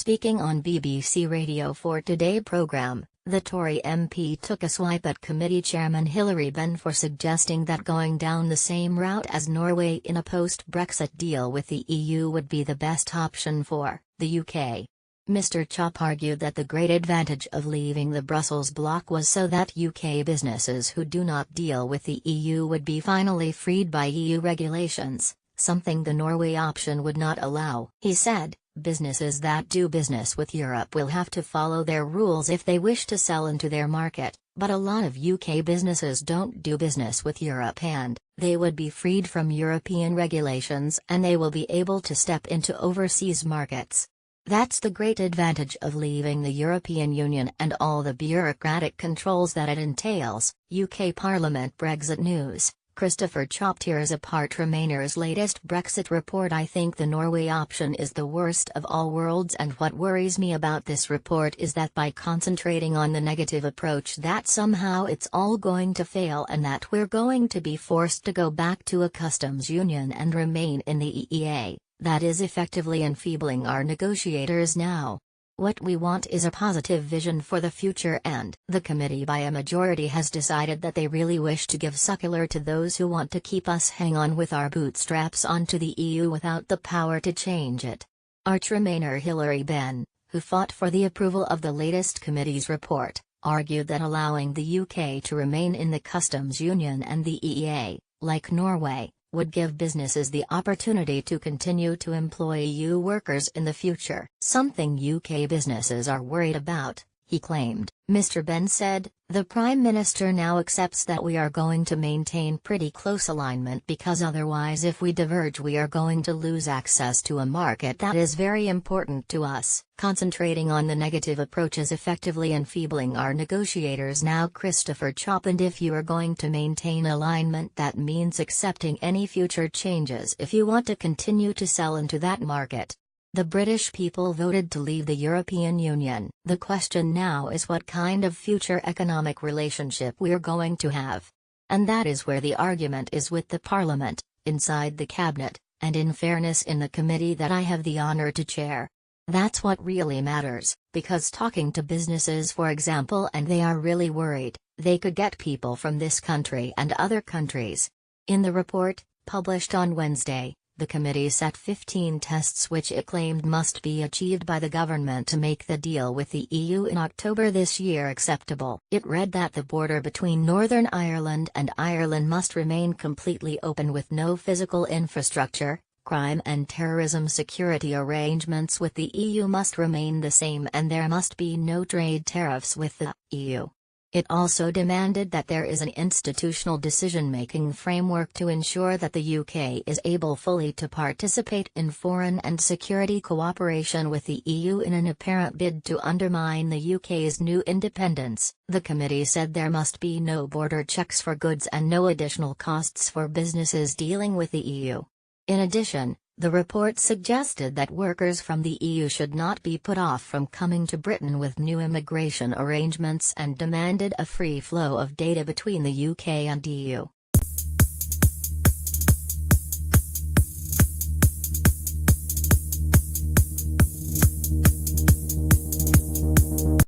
Speaking on BBC Radio 4 Today programme, the Tory MP took a swipe at committee chairman Hilary Benn for suggesting that going down the same route as Norway in a post-Brexit deal with the EU would be the best option for the UK. Mr. Chop argued that the great advantage of leaving the Brussels bloc was so that UK businesses who do not deal with the EU would be finally freed by EU regulations, something the Norway option would not allow. He said, "Businesses that do business with Europe will have to follow their rules if they wish to sell into their market, but a lot of UK businesses don't do business with Europe and they would be freed from European regulations and they will be able to step into overseas markets. That's the great advantage of leaving the European Union and all the bureaucratic controls that it entails." UK Parliament Brexit News. Christopher Chop tears apart Remainers' latest Brexit report. "I think the Norway option is the worst of all worlds, and what worries me about this report is that by concentrating on the negative approach that somehow it's all going to fail and that we're going to be forced to go back to a customs union and remain in the EEA, that is effectively enfeebling our negotiators now. What we want is a positive vision for the future, and the committee by a majority has decided that they really wish to give succor to those who want to keep us hang on with our bootstraps onto the EU without the power to change it." Arch Remainer Hilary Benn, who fought for the approval of the latest committee's report, argued that allowing the UK to remain in the customs union and the EEA, like Norway, would give businesses the opportunity to continue to employ EU workers in the future. "Something UK businesses are worried about," he claimed. Mr. Benn said, "The Prime Minister now accepts that we are going to maintain pretty close alignment because otherwise if we diverge we are going to lose access to a market that is very important to us. Concentrating on the negative approach is effectively enfeebling our negotiators now, Christopher Chop, and if you are going to maintain alignment that means accepting any future changes if you want to continue to sell into that market. The British people voted to leave the European Union. The question now is what kind of future economic relationship we're going to have. And that is where the argument is with the Parliament, inside the Cabinet, and in fairness in the committee that I have the honour to chair. That's what really matters, because talking to businesses for example, and they are really worried, they could get people from this country and other countries." In the report, published on Wednesday, the committee set 15 tests which it claimed must be achieved by the government to make the deal with the EU in October this year acceptable. It read that the border between Northern Ireland and Ireland must remain completely open with no physical infrastructure, crime and terrorism security arrangements with the EU must remain the same, and there must be no trade tariffs with the EU. It also demanded that there is an institutional decision-making framework to ensure that the UK is able fully to participate in foreign and security cooperation with the EU in an apparent bid to undermine the UK's new independence. The committee said there must be no border checks for goods and no additional costs for businesses dealing with the EU. In addition, the report suggested that workers from the EU should not be put off from coming to Britain with new immigration arrangements and demanded a free flow of data between the UK and EU.